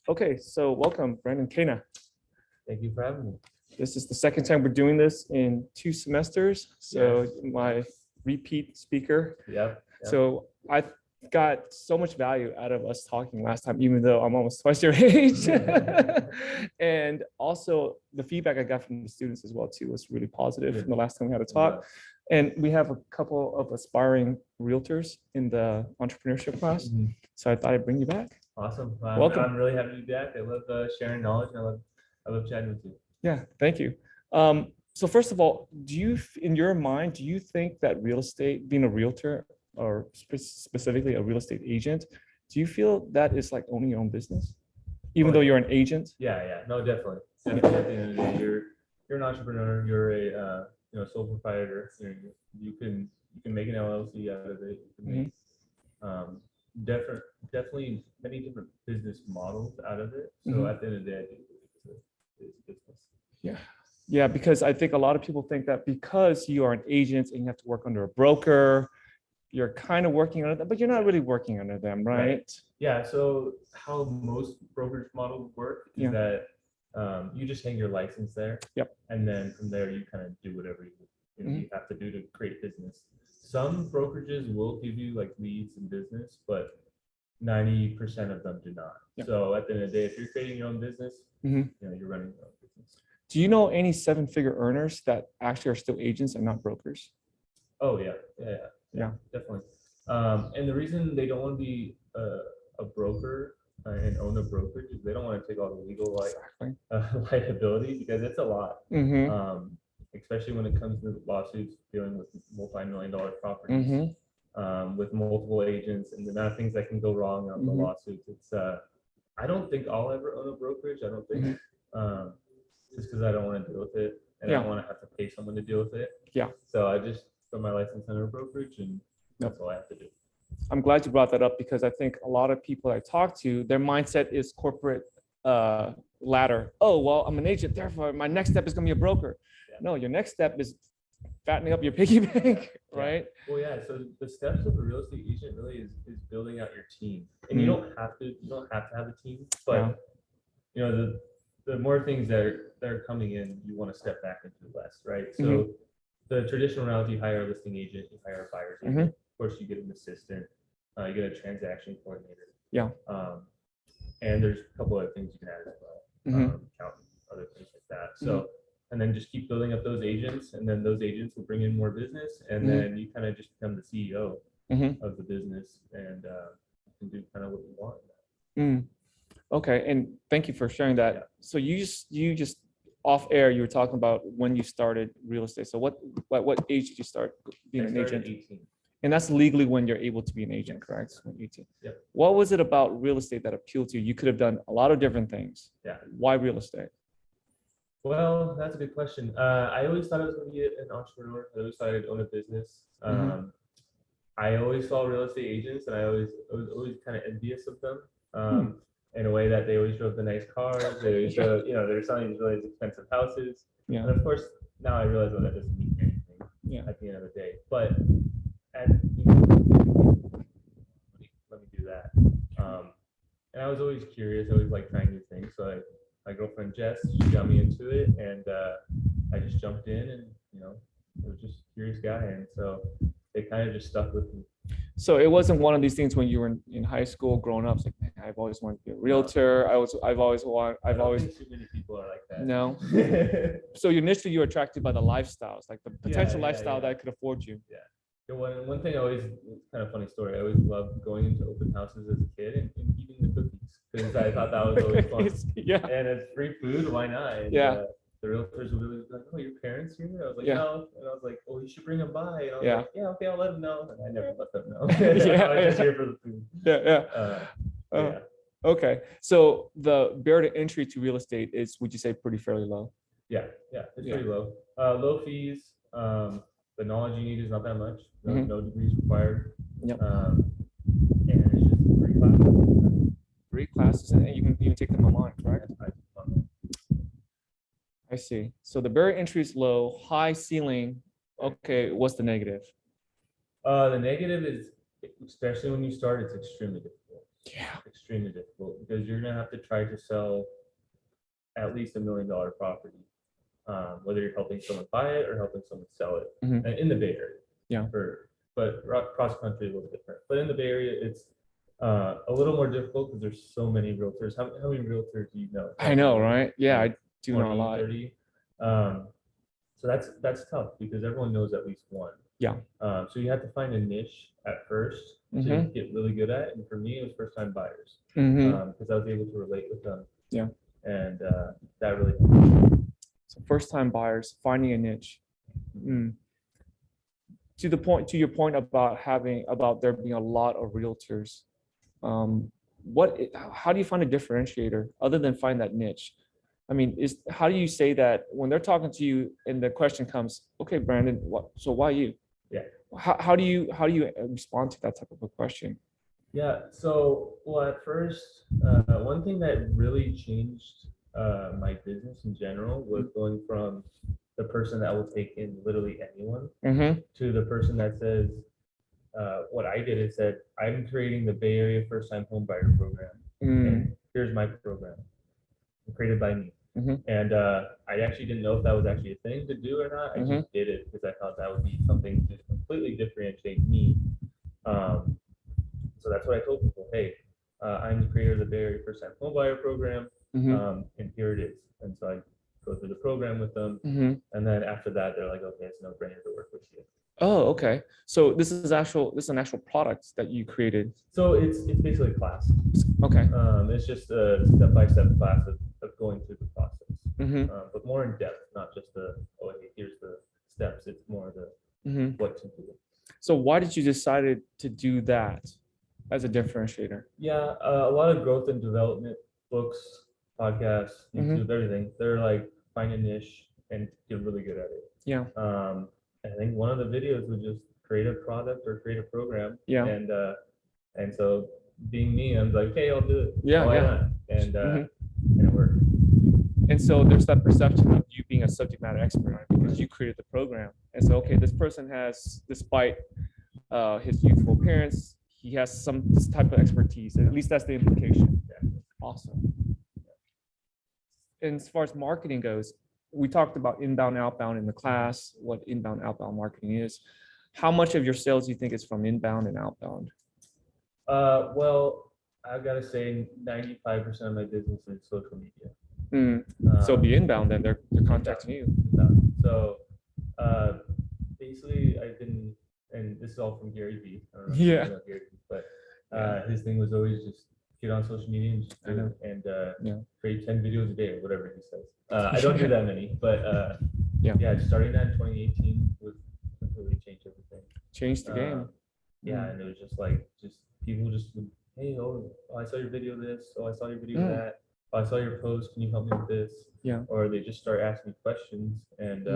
Okay, so welcome, Brandon Koehne. Thank you for having me. This is the second time we're doing this in 2 semesters. So my repeat speaker. Yep. So I got so much value out of us talking last time, even though I'm almost twice your age. And also the feedback I got from the students as well too was really positive from the last time we had a talk. And we have a couple of aspiring realtors in the entrepreneurship class. So I thought I'd bring you back. Awesome. Welcome. I'm really happy to be back. I love sharing knowledge, and I love chatting with you. Yeah, thank you. So first of all, in your mind, do you think that real estate, being a realtor or specifically a real estate agent, do you feel that is like owning your own business, even though you're an agent? Yeah. No, definitely. Definitely. At the end of the day, you're an entrepreneur. You're a sole proprietor. You can make an LLC out of it. You can make definitely many different business models out of it. So at the end of the day, I think it's a business. Yeah, because I think a lot of people think that because you are an agent and you have to work under a broker, you're kind of working under them, but you're not really working under them, right? Yeah. So how most brokerage models work is that you just hang your license there. Yep. And then from there, you kind of do whatever you have to do to create business. Some brokerages will give you like leads and business, but 90% of them do not. Yep. So at the end of the day, if you're creating your own business, you're running your own business. Do you know any 7-figure earners that actually are still agents and not brokers? Oh yeah, definitely. And the reason they don't want to be a broker and own a brokerage is they don't want to take all the legal liability, because it's a lot. Especially when it comes to lawsuits dealing with multi-million-dollar properties, with multiple agents and the amount of things that can go wrong on the lawsuits. It's I don't think I'll ever own a brokerage. I don't think just because I don't want to deal with it, and I don't want to have to pay someone to deal with it. Yeah. So I just put my license under a brokerage, and that's all I have to do. I'm glad you brought that up, because I think a lot of people I talk to, their mindset is corporate ladder. Oh, well, I'm an agent, therefore my next step is going to be a broker. No, your next step is fattening up your piggy bank, right? Well, yeah. So the steps of a real estate agent really is building out your team, and you don't have to have a team, but the more things that are coming in, you want to step back into less, right? So the traditional route, you hire a listing agent, you hire a buyer's agent. Of course, you get an assistant, you get a transaction coordinator. Yeah. And there's a couple other things you can add as well, accountant, other things like that. So, and then just keep building up those agents, and then those agents will bring in more business, and then you kind of just become the CEO of the business, and you can do kind of what you want. Okay, and thank you for sharing that. Yeah. So you just off air, you were talking about when you started real estate. So what age did you start being an agent? 18. And that's legally when you're able to be an agent, correct? When 18. Yep. What was it about real estate that appealed to you? You could have done a lot of different things. Yeah. Why real estate? Well, that's a good question. I always thought I was going to be an entrepreneur. I always thought I'd own a business. I always saw real estate agents, and I was always kind of envious of them. In a way that they always drove the nice cars. They always drove, they're selling these really expensive houses. Yeah. And of course, now I realize that doesn't mean anything at the end of the day. But let me do that. And I was always curious. I always liked trying new things. So my girlfriend Jess, she got me into it, and I just jumped in, and I was just a curious guy, and so they kind of just stuck with me. So it wasn't one of these things when you were in high school growing up. It's like, man, I've always wanted to be a realtor. I don't think too many people are like that. No. So initially you were attracted by the lifestyles, like the potential lifestyle that could afford you. Yeah. One thing I always, kind of funny story, I always loved going into open houses as a kid and eating the cookies, because I thought that was always fun. Yeah. And it's free food, why not? And, the realtors would really be like, oh, your parents here? I was like, no. And I was like, oh, you should bring them by. And I was like, yeah, okay, I'll let them know. And I never let them know. I was just here for the food. Okay. So the barrier to entry to real estate is, would you say, pretty fairly low? Yeah, it's pretty low. Low fees. The knowledge you need is not that much. No degrees required. Yep. And it's just 3 classes. 3 classes, and you can even take them online, correct? I see. So the barrier entry is low, high ceiling. Okay, what's the negative? The negative is, especially when you start, it's extremely difficult. Yeah. Extremely difficult because you're gonna have to try to sell at least $1 million property, whether you're helping someone buy it or helping someone sell it in the Bay Area. Yeah. But cross country a little different. But in the Bay Area, it's a little more difficult because there's so many realtors. How many realtors do you know? I know, right? Yeah, I do know a 20, lot. 30. So that's tough because everyone knows at least one. Yeah. So you have to find a niche at first to get really good at. And for me, it was first time buyers because I was able to relate with them. Yeah. And that really. So first time buyers, finding a niche. To your point about there being a lot of realtors, how do you find a differentiator other than find that niche? I mean, how do you say that when they're talking to you and the question comes, okay, Brandon, so why you? Yeah. How do you respond to that type of a question? Yeah. So, well, at first, one thing that really changed my business in general was going from the person that will take in literally anyone to the person that says, what I did is said, I'm creating the Bay Area first time home buyer program. And here's my program created by me. And I actually didn't know if that was actually a thing to do or not. I just did it because I thought that would be something to completely differentiate me. So that's what I told people. Hey, I'm the creator of the Bay Area first time home buyer program. And here it is. And so I go through the program with them. And then after that, they're like, okay, it's no brainer to work with you. Oh, okay. So this is an actual product that you created. So it's basically a class. Okay. It's just a step-by-step class of going through the process, but more in depth, not just okay, here's the steps. It's more the what to do. So why did you decide to do that as a differentiator? Yeah, a lot of growth and development books, podcasts, YouTube, everything. They're like find a niche and get really good at it. Yeah. I think one of the videos was just create a product or create a program. Yeah. And so being me, I'm like, hey, I'll do it. Yeah. Why not? And it worked. And so there's that perception of you being a subject matter expert because you created the program. And so, okay, this person has, despite his youthful appearance, he has this type of expertise. At least that's the implication. Awesome. And as far as marketing goes, we talked about inbound, outbound in the class, what inbound, outbound marketing is. How much of your sales do you think is from inbound and outbound? Well, I've got to say 95% of my business is social media. So be inbound then, they're contacting you. So basically I've been, and this is all from Gary Vee. I don't know if you know Gary Vee, but his thing was always just get on social media and just do it and create 10 videos a day or whatever he says. I don't do that many, but starting that in 2018 was completely changed everything. Changed the game. Yeah, and it was just like people just would, hey, I saw your video of this, I saw your video of that, I saw your post, can you help me with this? Yeah. Or they just start asking me questions. And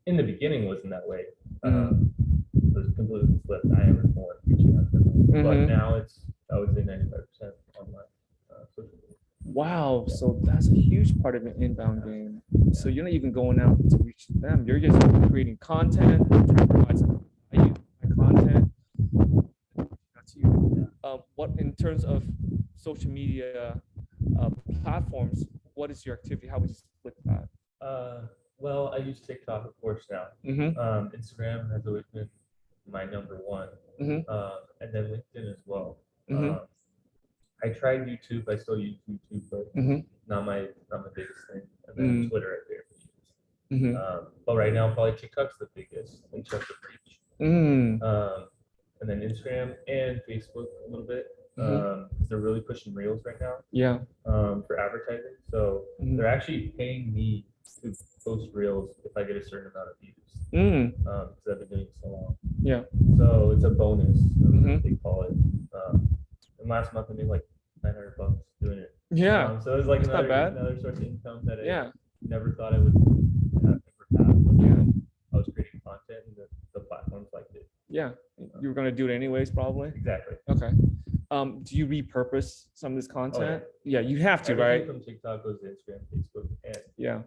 in the beginning it wasn't that way. It was completely flipped. I never more reaching out to them. But now it's, I would say 95% online social media. Wow, so that's a huge part of an inbound game. So you're not even going out to reach them. You're just creating content, trying to provide some value content. That's you. What in terms of social media platforms, what is your activity? How would you split that? Well, I use TikTok, of course, now. Instagram has always been my number one, and then LinkedIn as well. I tried YouTube. I still use YouTube, but not my biggest thing. And then Twitter, I barely use. But right now, probably TikTok's the biggest in terms of reach. And then Instagram and Facebook a little bit. They're really pushing Reels right now. Yeah. For advertising, so they're actually paying me to post Reels if I get a certain amount of views. Because I've been doing it so long. Yeah. So it's a bonus. They call it. And last month I made like $900 doing it. Yeah. So it was like another source of income that I never thought I would ever have. But I was creating content and the platforms liked it. Yeah. You were going to do it anyways, probably. Exactly. Okay. Do you repurpose some of this content? Yeah, you have to, right? From TikTok goes to Instagram, Facebook, and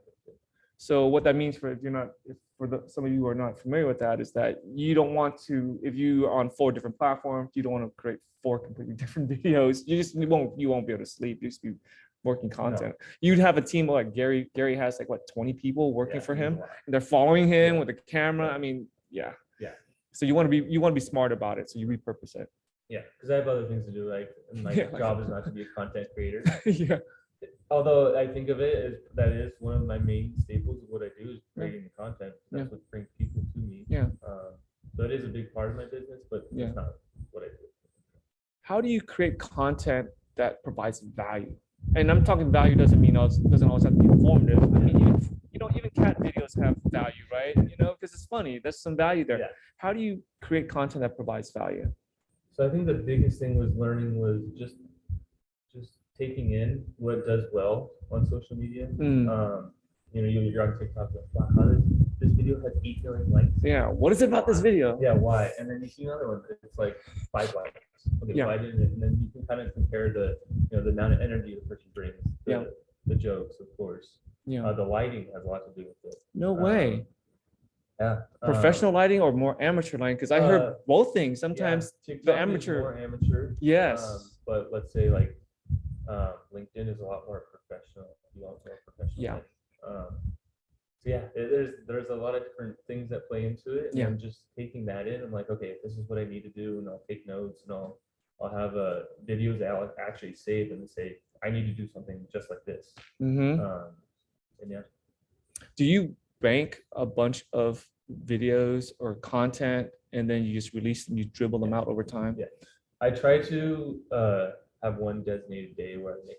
So what that means for some of you who are not familiar with that, is that you don't want to, if you are on 4 different platforms, you don't want to create 4 completely different videos. You won't be able to sleep. You just be working content. You'd have a team like Gary has like what, 20 people working for him, and they're following him with a camera. I mean, yeah. So you want to be smart about it. So you repurpose it. Yeah, because I have other things to do. Like my job is not to be a content creator. Yeah. Although I think of it as that is one of my main staples of what I do is creating the content. That's what brings people to me. Yeah. So it is a big part of my business, but it's not what I do. How do you create content that provides value? And I'm talking value doesn't always have to be informative. I mean, even cat videos have value, right? Because it's funny. There's some value there. Yeah. How do you create content that provides value? So I think the biggest thing was just taking in what does well on social media. You're on TikTok, like, wow, how does this video have 8 million likes? Yeah, what is it about this video? Yeah, why? And then you see another one, it's like 5 likes. Okay, why didn't it? And then you can kind of compare the amount of energy the person brings, the jokes, of course. The lighting has a lot to do with it. No way. Yeah. Professional lighting or more amateur lighting? Because I heard both things. Sometimes the amateur. Is more amateur. Yes. But let's say like LinkedIn is a lot more professional. You want more professional. Yeah. There's a lot of different things that play into it. And I'm just taking that in. I'm like, okay, this is what I need to do, and I'll take notes, and I'll have videos that I'll actually save and say, I need to do something just like this. Mm-hmm. And yeah. Do you bank a bunch of videos or content and then you just release them, you dribble them out over time? Yeah. I try to have one designated day where I make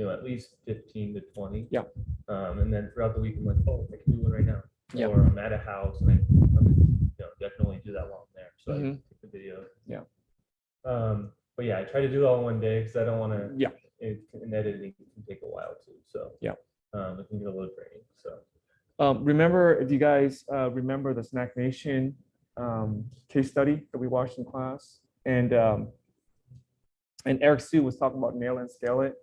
at least 15 to 20. Yeah. And then throughout the week I'm like, oh, I can do one right now. Yeah. Or I'm at a house and I can only do that while I'm there. So I take the video. Yeah. But yeah, I try to do it all in one day because I don't want to. Yeah. And editing can take a while too. So yeah. It can get a little draining. So. Remember, if you guys remember the Snack Nation case study that we watched in class, and Eric Sue was talking about nail and scale it.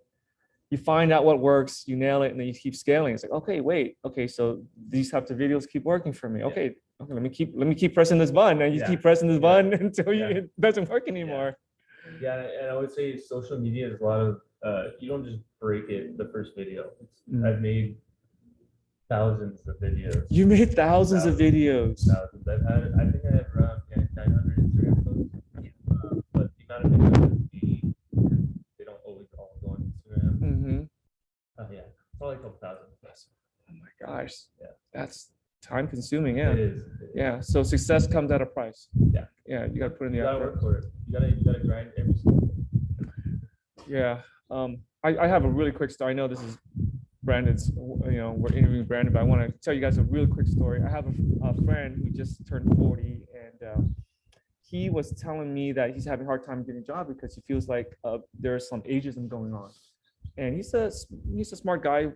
You find out what works, you nail it, and then you keep scaling. It's like, okay, so these types of videos keep working for me. Okay, let me keep pressing this button, and you keep pressing this button until it doesn't work anymore. Yeah, and I would say social media is a lot of you don't just break it the first video. I've made thousands of videos. You made thousands of videos. Thousands. I think I have around 900 Instagram posts. But the amount of videos they don't always all go on Instagram. Yeah, probably a couple thousand. Oh my gosh. Yeah. That's time consuming. Yeah. It is. Yeah. So success comes at a price. Yeah. Yeah. You got to put in the effort. effort. Work for it. You gotta grind every single day. Yeah. I have a really quick story. I know this is Brandon's, we're interviewing Brandon, but I want to tell you guys a really quick story. I have a friend who just turned 40, and he was telling me that he's having a hard time getting a job because he feels like there's some ageism going on. And he's a smart guy,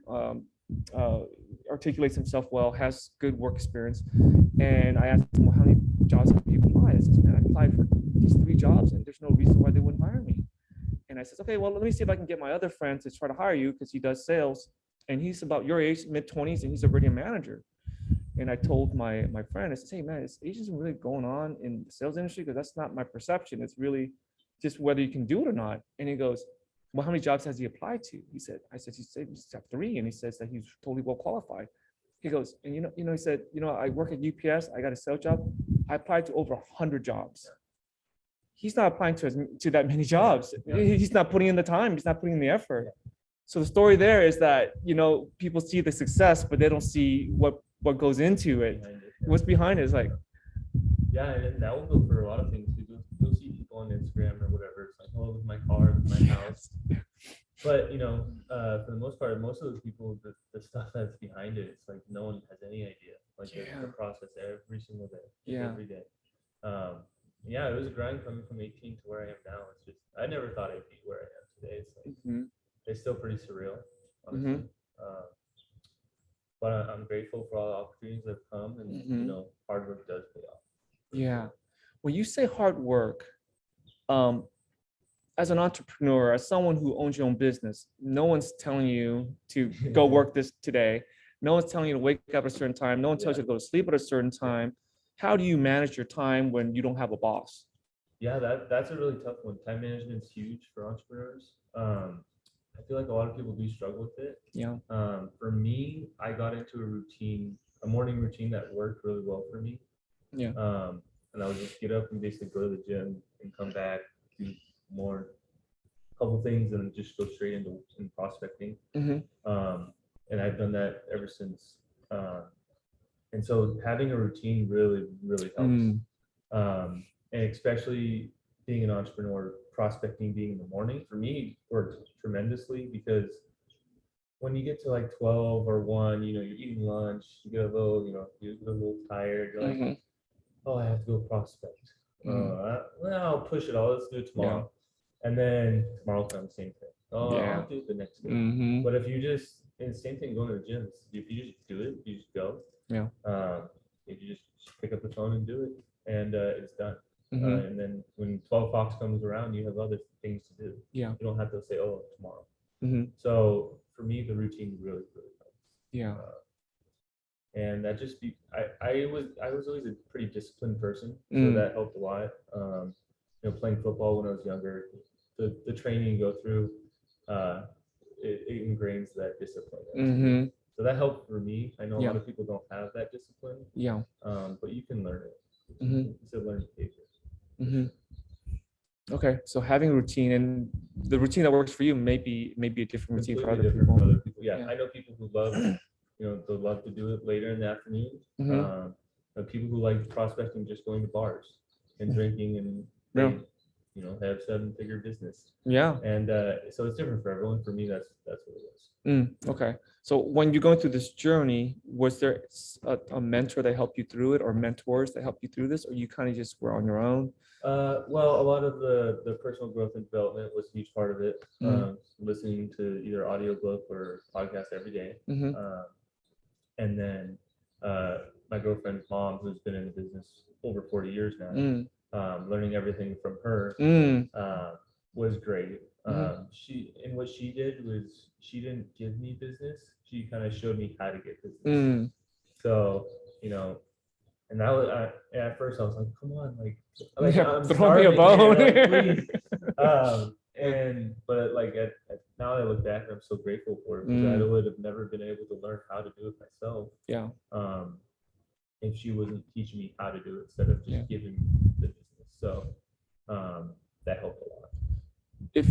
articulates himself well, has good work experience. And I asked him, well, how many jobs have you applied? I said, man, I applied for these 3 jobs and there's no reason why they wouldn't hire me. And I said, okay, well, let me see if I can get my other friend to try to hire you because he does sales. And he's about your age, mid-20s, and he's already a manager. And I told my friend, I said, hey, man, is ageism really going on in the sales industry? Because that's not my perception. It's really just whether you can do it or not. And he goes, well, how many jobs has he applied to? I said, he's got 3. And he says that he's totally well qualified. He goes, and he said, I work at UPS. I got a sales job. I applied to over 100 jobs. He's not applying to that many jobs. He's not putting in the time. He's not putting in the effort. So the story there is that, people see the success, but they don't see what goes into it. What's behind it is like. Yeah, and that will go for a lot of things. You'll see people on Instagram or whatever. It's like, oh, with my car, with my house. But, for the most part, most of those people, the stuff that's behind it, it's like no one has any idea. Like the process every single day, every day. Yeah, it was a grind coming from 18 to where I am now. It's just, I never thought I'd be where I am today. It's like, it's still pretty surreal, honestly. But I'm grateful for all the opportunities that have come, and hard work does pay off. Yeah. When you say hard work, as an entrepreneur, as someone who owns your own business, no one's telling you to go work this today. No one's telling you to wake up at a certain time. No one tells you to go to sleep at a certain time. How do you manage your time when you don't have a boss? Yeah, that's a really tough one. Time management is huge for entrepreneurs. I feel like a lot of people do struggle with it. Yeah. For me, I got into a morning routine that worked really well for me. Yeah. And I would just get up and basically go to the gym and come back, do more, couple things, and then just go straight into prospecting. And I've done that ever since. And so having a routine really, really helps. And especially being an entrepreneur, prospecting being in the morning for me works tremendously, because when you get to like 12 or 1, you're eating lunch, you get a little, you get a little tired, you're like, oh, I have to go prospect. Well, I'll push it all. Let's do it tomorrow. And then tomorrow will come the same thing. Oh, I'll do it the next day. But if you just, and the same thing going to the gym, if you just do it, you just go. If you just pick up the phone and do it, and it's done. And then when 12 o'clock comes around, you have other things to do. You don't have to say, oh, tomorrow. So for me, the routine really, really helps. And that just I was always a pretty disciplined person, so that helped a lot. Playing football when I was younger, the training you go through, it ingrains that discipline. So that helped for me. I know a lot of people don't have that discipline. But you can learn it. It's a learned behavior. Okay, so having a routine, and the routine that works for you may be a different routine for other Completely different people. from other people. Yeah, I know people who love, they love to do it later in the afternoon. People who like prospecting, just going to bars and drinking, and they, have 7-figure business. And so it's different for everyone. For me, that's what it was. Okay, so when you're going through this journey, was there a mentor that helped you through it, or mentors that helped you through this, or you kind of just were on your own? Well, a lot of the personal growth and development was a huge part of it. Listening to either audiobook or podcast every day. And then my girlfriend's mom, who's been in the business over 40 years now, learning everything from her was great. What she did was, she didn't give me business. She kind of showed me how to get business. So, and that was, at first I was like, come on, I'm throw me a bone. Here, please. But now that I look back, I'm so grateful for it, because I would have never been able to learn how to do it myself. If she wasn't teaching me how to do it instead of just giving me the business. So that helped a lot. If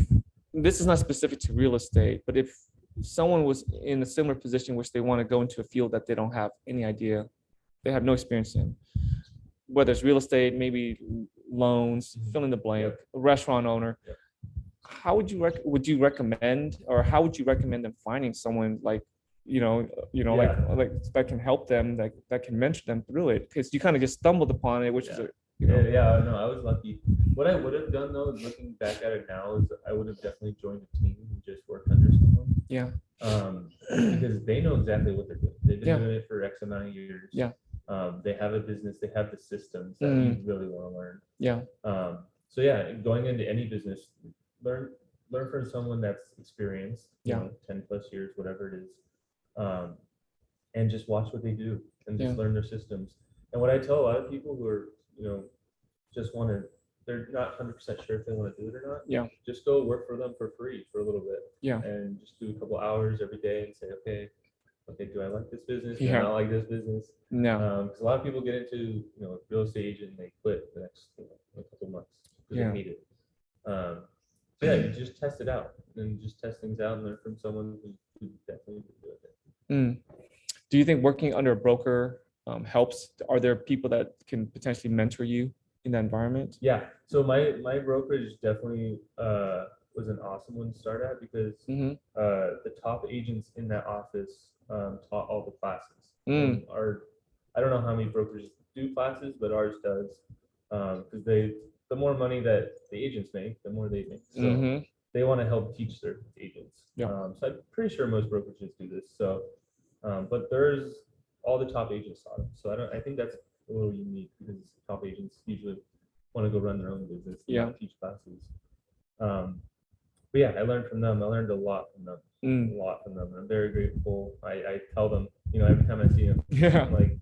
this is not specific to real estate, but if someone was in a similar position, which they want to go into a field that they don't have any idea, they have no experience in, whether it's real estate, maybe loans, fill in the blank, a restaurant owner, how would you recommend, or how would you recommend them finding someone like that can help them, that can mentor them through it? Because you kind of just stumbled upon it, which is no, I was lucky. What I would have done, though, looking back at it now, is I would have definitely joined a team and just worked under someone. Because they know exactly what they're doing. They've been doing it for X amount of years. They have a business, they have the systems that you really want to learn. So going into any business, learn from someone that's experienced, 10+ years, whatever it is, and just watch what they do and just learn their systems. And what I tell a lot of people who are, they're not 100% sure if they want to do it or not. Just go work for them for free for a little bit. And just do a couple hours every day and say, okay, do I like this business? Do I not like this business? Because a lot of people get into real estate agent and they quit the next couple months because they hate it. You just test it out, and just test things out and learn from someone who definitely doing it. Do you think working under a broker helps? Are there people that can potentially mentor you in that environment? So my brokerage definitely was an awesome one to start at, because the top agents in that office taught all the classes. And I don't know how many brokers do classes, but ours does, because the more money that the agents make, the more they make. So they want to help teach their agents. So I'm pretty sure most brokerages do this. So, but there's all the top agents taught them. So I think that's a little unique, because top agents usually want to go run their own business, not teach classes. But I learned from them. I learned a lot from them. And I'm very grateful. I tell them, every time I see him, Yeah. I'm like,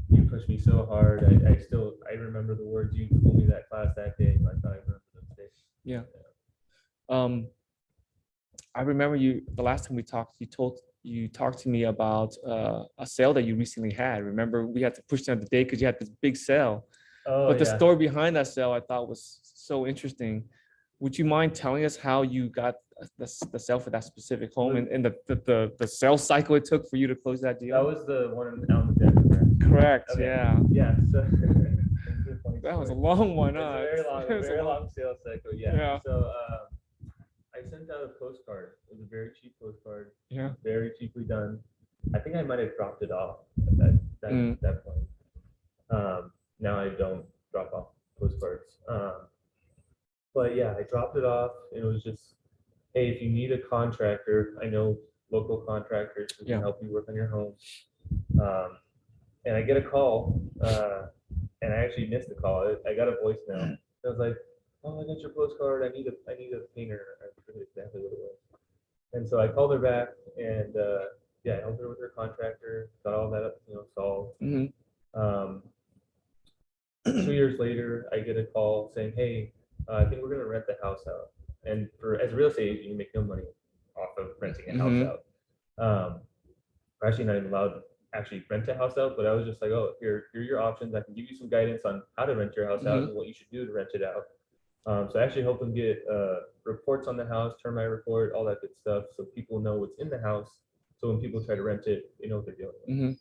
you pushed me so hard. I remember the words you told me that class that day. I thought I remember those days. Yeah. I remember the last time we talked, you talked to me about a sale that you recently had. Remember, we had to push down the day because you had this big sale. Oh, But the yeah. story behind that sale I thought was so interesting. Would you mind telling us how you got the sale for that specific home and the sales cycle it took for you to close that deal? That was the one out in the desert. Correct. Okay. Yeah. Yeah. So it's a funny That was a story. long one. It's a very long sales cycle. Yeah. Yeah. So I sent out a postcard. It was a very cheap postcard. Yeah. Very cheaply done. I think I might have dropped it off at that point. Now I don't drop off postcards. But yeah, I dropped it off. It was just, hey, if you need a contractor, I know local contractors who can help you work on your home. And I get a call, and I actually missed the call. I got a voicemail. I was like, "Oh, I got your postcard. I need a painter." I forget exactly what it was. And so I called her back, and yeah, I helped her with her contractor, got all that solved. Um, 2 years later, I get a call saying, "Hey, I think we're gonna rent the house out." And as a real estate agent, you make no money off of renting a house out. We're actually not even allowed to actually rent a house out, but I was just like, "Oh, here are your options. I can give you some guidance on how to rent your house out and what you should do to rent it out." So I actually helped them get reports on the house, termite report, all that good stuff, so people know what's in the house. So when people try to rent it, they know what they're dealing with.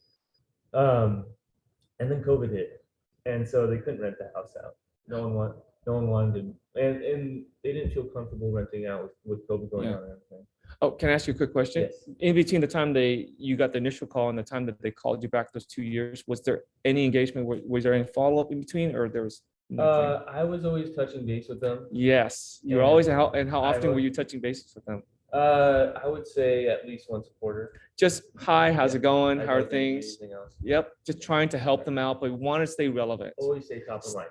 And then COVID hit, and so they couldn't rent the house out. No one wanted to, and they didn't feel comfortable renting out with COVID going on and everything. Oh, can I ask you a quick question? Yes. In between the time you got the initial call and the time that they called you back those 2 years, was there any engagement? Was there any follow-up in between, or there was nothing? I was always touching base with them. Yes, you were always, and how often were you touching bases with them? I would say at least once a quarter. Just, hi, how's it going? How are things? Anything else. Yep, just trying to help them out, but we want to stay relevant. Always stay top of mind.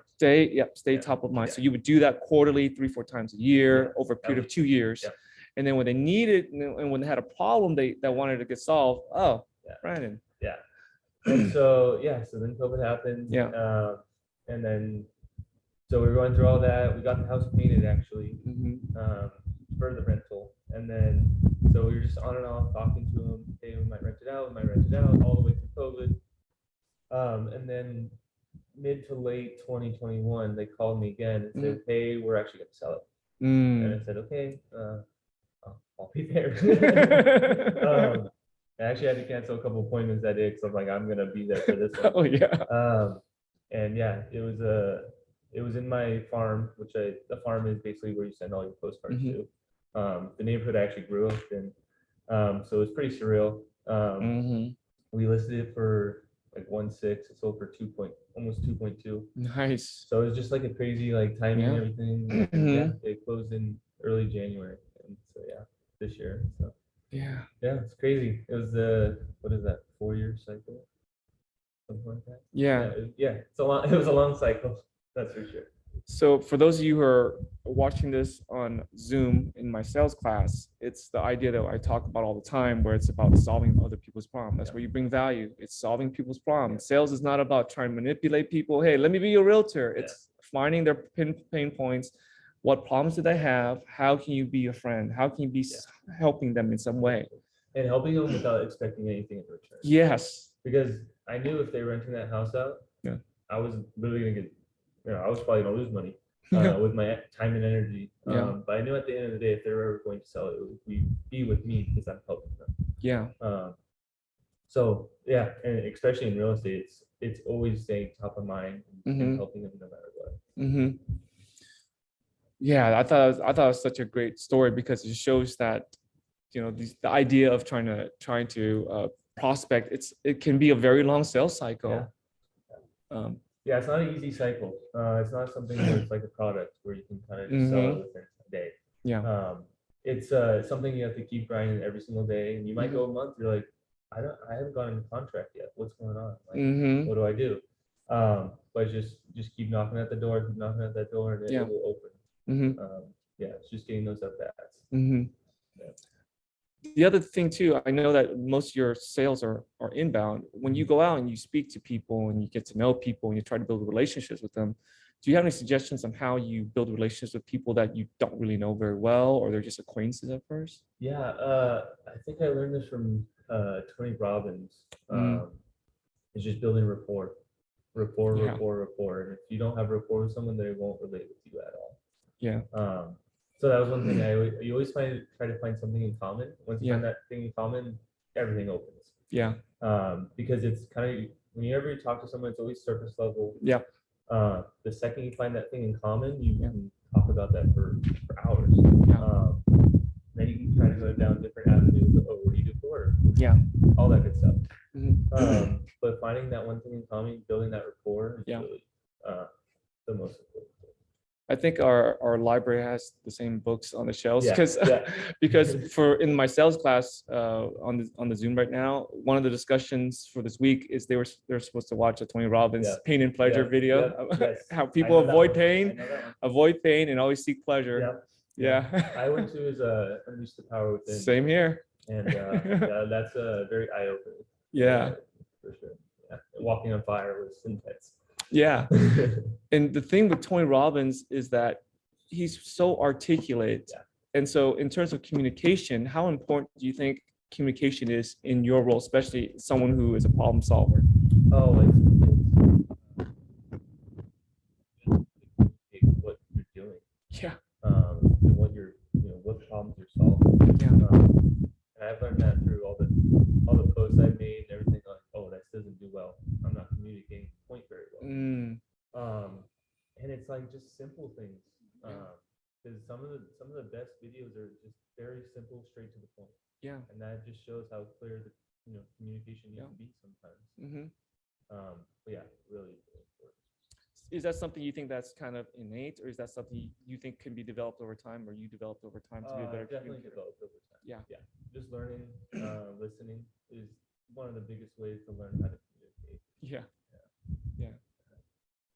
Stay top of mind. So you would do that quarterly, 3-4 times a year over a period of 2 years. Yeah. And then when they needed, and when they had a problem that wanted to get solved, Brandon. Yeah. And so then COVID happened. Yeah. And then so we were going through all that. We got the house painted actually for the rental. And then so we were just on and off talking to them. Hey, we might rent it out, all the way through COVID. And then mid to late 2021, they called me again and said, "Hey, we're actually gonna sell it." And I said, "Okay, I'll be there." I actually had to cancel a couple appointments that day because I'm like, I'm gonna be there for this one. Oh yeah. And yeah, it was in my farm, the farm is basically where you send all your postcards to. The neighborhood I actually grew up in, so it was pretty surreal. We listed it for like 1.6. It sold for almost 2.2. Nice. So it was just like a crazy timing and everything. Yeah, it closed in early January, and so yeah, this year. So yeah, it's crazy. It was what is that, 4-year cycle, something like that. Yeah. It's a long. It was a long cycle. That's for sure. So for those of you who are watching this on Zoom in my sales class, it's the idea that I talk about all the time, where it's about solving other people's problems. That's where you bring value. It's solving people's problems. Sales is not about trying to manipulate people. Hey, let me be your realtor. It's finding their pain points. What problems do they have? How can you be a friend? How can you be helping them in some way? And helping them without expecting anything in return. Yes. Because I knew if they were renting that house out, I was literally gonna get, I was probably gonna lose money with my time and energy. But I knew at the end of the day, if they were ever going to sell it, it would be with me because I'm helping them. Yeah. So yeah, and especially in real estate, it's always staying top of mind and helping them no matter what. Yeah, I thought it was such a great story because it shows that the idea of trying to prospect, it can be a very long sales cycle. It's not an easy cycle. It's not something where it's like a product where you can kind of just sell it within a day. Yeah. It's something you have to keep grinding every single day, and you might go a month. You're like, I haven't gotten a contract yet. What's going on? Like, what do I do? But just keep knocking at the door, and it will open. It's just getting those up bats. The other thing too, I know that most of your sales are inbound. When you go out and you speak to people and you get to know people and you try to build relationships with them, do you have any suggestions on how you build relationships with people that you don't really know very well, or they're just acquaintances at first? Yeah, I think I learned this from Tony Robbins. It's just building rapport, Yeah. rapport. And if you don't have rapport with someone, they won't relate with you at all. Yeah. So that was one thing you always try to find something in common. Once you Yeah. find that thing in common, everything opens. Yeah. Because it's kind of, whenever you talk to someone, it's always surface level. Yeah. The second you find that thing in common, you can talk about that for hours. Yeah. Then you can try to go down different avenues of, oh, what do you do for work? Yeah. All that good stuff. Mhm. But finding that one thing in common, building that rapport is Yeah. really the most important thing. I think our library has the same books on the shelves Yeah, because yeah. because for in my sales class on the Zoom right now, one of the discussions for this week is they're supposed to watch a Tony Robbins Yeah. Pain and Pleasure Yeah. video. Yes. How I people know that avoid one. I pain, know that one. avoid pain, and always seek pleasure. Yeah. Yeah. I went to his Unleash the Power Within. Same here. And yeah, that's a very eye-opening. Yeah. For sure. Yeah. Walking on Fire was intense. Yeah. And the thing with Tony Robbins is that he's so articulate. Yeah. And so in terms of communication, how important do you think communication is in your role, especially someone who is a problem solver? Oh, it's what you're doing. Yeah. And what you're, what problems you're solving. Yeah. And I've learned that through all the posts I've made and everything. Like, oh, that doesn't do well. I'm not communicating the point very well. And it's like just simple things. Because some of the best videos are just very simple, straight to the point. Yeah. And that just shows how clear the communication needs to be sometimes. But yeah, really important. Is that something you think that's kind of innate, or is that something you think can be developed over time, or you developed over time to be a better definitely communicator? developed over time. Yeah. Yeah. Just learning, listening is one of the biggest ways to learn how to communicate. Yeah. Yeah.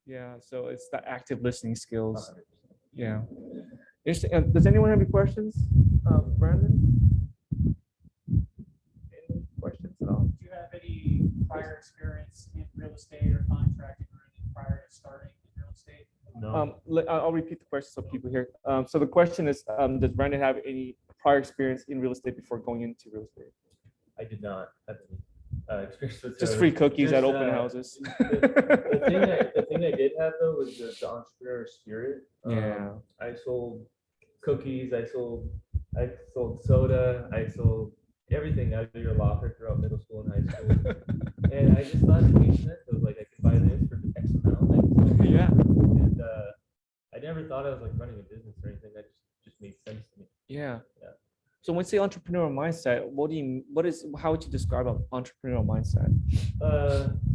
Yeah. So it's the active listening skills. 100%. Yeah. Interesting. Does anyone have any questions? Brandon? Any questions at all? Do you have any prior experience in real estate or contracting or anything prior to starting in real estate? No. I'll repeat the question so people hear. So the question is, does Brandon have any prior experience in real estate before going into real estate? I did not have any experience with Just free cookies just, at open houses. The thing I did have though was the entrepreneur spirit. Yeah. I sold cookies. I sold soda. I sold everything out of your locker throughout middle school and high school. And I just thought it made sense. I was like, I could buy this for X amount. Yeah. And I never thought I was like running a business or anything. That just made sense to me. Yeah. Yeah. So when you say entrepreneurial mindset, how would you describe an entrepreneurial mindset?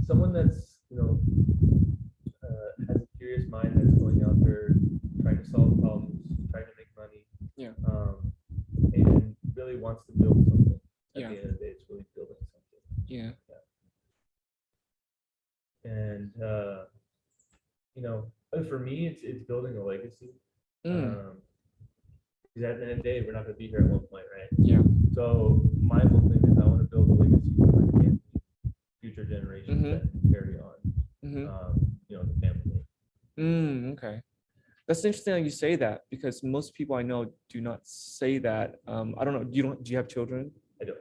Someone that's has a curious mind that's going out there trying to solve problems, trying to make money. Yeah. And really wants to build something. At Yeah. the end of the day, it's really building something. Yeah. And for me, it's building a legacy. Because at the end of the day, we're not going to be here at one point, right? Yeah. So my whole thing is I want to build a legacy for my family, future generations that can carry on. The family. Okay. That's interesting that you say that, because most people I know do not say that. I don't know. Do you have children? I don't.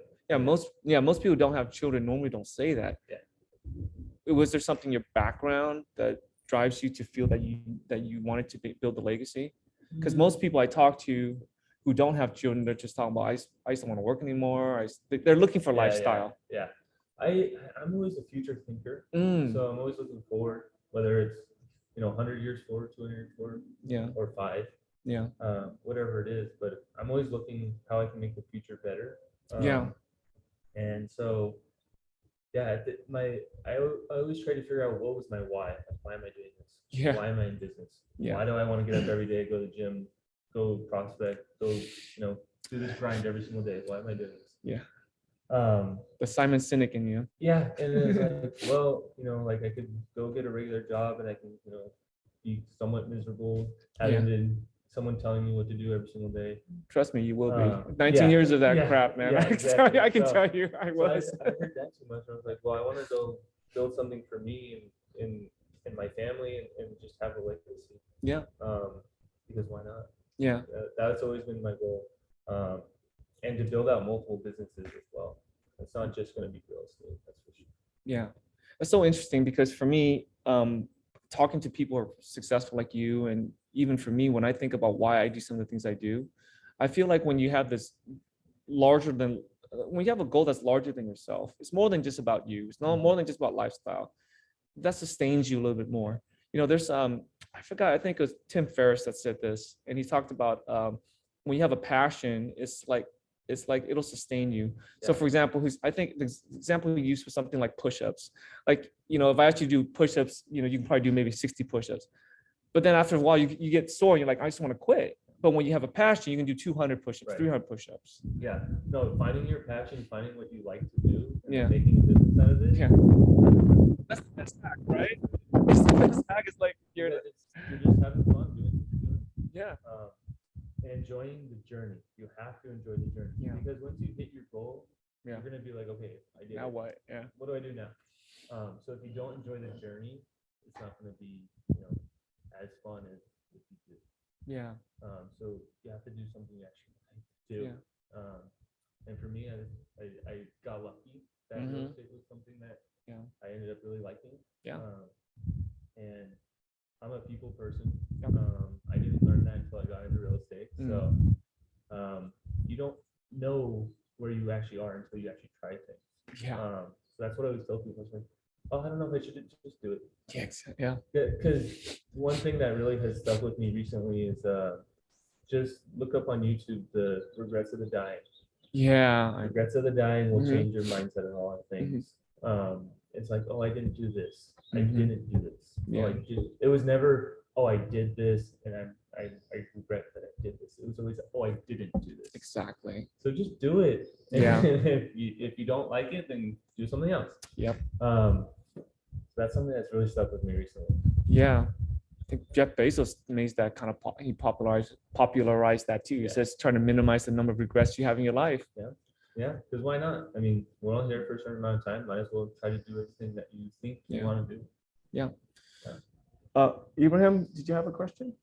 Yeah. Most people don't have children. Normally don't say that. Yeah. Was there something in your background that drives you to feel that you wanted to build a legacy? Because most people I talk to who don't have children, they're just talking about, I just don't want to work anymore. They're looking for lifestyle. Yeah. I'm always a future thinker. So I'm always looking forward, whether it's 100 years forward, 200 years forward, or 5, whatever it is. But I'm always looking how I can make the future better. And so, I always try to figure out what was my why. Like, why am I doing this? Yeah. Why am I in business? Yeah. Why do I want to get up every day, go to the gym, go prospect, go do this grind every single day? Why am I doing this? Yeah. The Simon Sinek in you. Yeah, and it's like, well, like I could go get a regular job and I can, be somewhat miserable, having to someone telling me what to do every single day. Trust me, you will be. 19 yeah, years of that yeah, crap, man. yeah, I can exactly. I can So- tell you, I So was. I heard that too much. I was like, well, I want to go build something for me and my family and just have a legacy. Yeah. Because why not? Yeah. That's always been my goal. And to build out multiple businesses as well. It's not just going to be real estate. That's for sure. Yeah. It's so interesting because for me, talking to people who are successful like you, and even for me, when I think about why I do some of the things I do, I feel like when you have this when you have a goal that's larger than yourself, it's more than just about you. It's not more than just about lifestyle. That sustains you a little bit more. You know, there's I forgot, I think it was Tim Ferriss that said this, and he talked about when you have a passion, it's like it'll sustain you. So Yeah. for example, I think the example we use for something like push-ups, like, you know, if I actually do push-ups, you know, you can probably do maybe 60 push-ups, but then after a while you get sore and you're like, I just want to quit. But when you have a passion, you can do 200 push-ups, Right. 300 push-ups. Yeah. No, finding your passion, finding what you like to do, and Yeah. then making a business out of it. Yeah. That's the best hack, right? It's the best hack is like You're just having fun doing what you're doing. yeah. And enjoying the journey. You have to enjoy the journey. Yeah. Because once you hit your goal, Yeah. you're gonna be like, okay, I did Now it. what? Yeah. What do I do now? So if you don't enjoy the journey, it's not gonna be, as fun as if you do. Yeah. So you have to do something you actually like to do. Yeah. And for me, I got lucky that real estate was something that Yeah. I ended up really liking. Yeah. And I'm a people person. Yep. I didn't learn that until I got into real estate. So you don't know where you actually are until you actually try things. Yeah. So that's what I always tell people. I was like, oh, I don't know if I should just do it. Yeah. Because one thing that really has stuck with me recently is just look up on YouTube the regrets of the dying. Yeah. Regrets of the dying will Mhm. change your mindset on a lot of things. It's like, oh, I didn't do this. I Mhm. didn't do this. Yeah. It was never, oh, I did this and I regret that I did this. It was always, oh, I didn't do this. Exactly. So just do it. Yeah. if you don't like it, then do something else. Yep. So that's something that's really stuck with me recently. Yeah. I think Jeff Bezos made that kind of he popularized that too. He Yeah. says trying to minimize the number of regrets you have in your life. Yeah, because why not? I mean, we're only here for a certain amount of time. Might as well try to do everything that you think you want to do. Yeah. Ibrahim, did you have a question?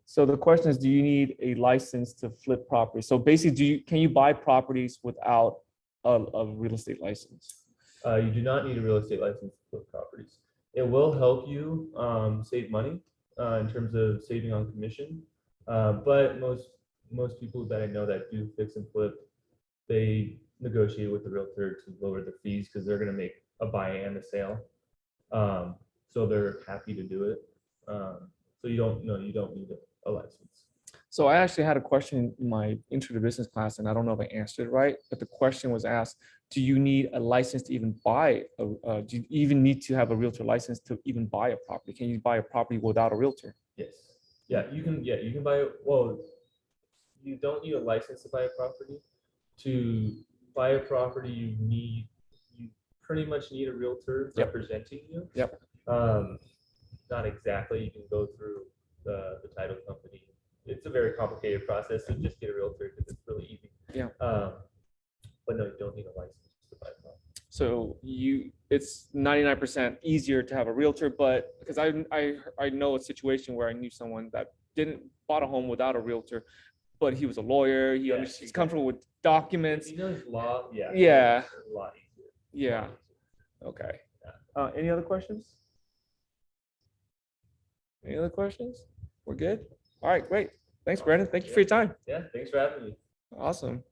So the question is, do you need a license to flip property? So basically, can you buy properties without a real estate license? You do not need a real estate license to flip properties. It will help you save money in terms of saving on commission. But most people that I know that do fix and flip, they negotiate with the realtor to lower the fees because they're going to make a buy and a sale. So they're happy to do it. So you don't need a license. So I actually had a question in my intro to business class, and I don't know if I answered it right, but the question was asked, do you need a license to even buy do you even need to have a realtor license to even buy a property? Can you buy a property without a realtor? Yes. Yeah, you can buy it. Well, you don't need a license to buy a property. To buy a property, you pretty much need a realtor representing you. Yep. Not exactly. You can go through the title company. It's a very complicated process, so just get a realtor because it's really easy. Yeah. But no, you don't need a license to buy a property. So it's 99% easier to have a realtor, but because I know a situation where I knew someone that bought a home without a realtor, but he was a lawyer. He's comfortable with documents. If he knows law, Yeah. it's a lot easier. Yeah. Okay. Any other questions? Any other questions? We're good. All right, great. Thanks, Brandon. Thank you for your time. Yeah, thanks for having me. Awesome.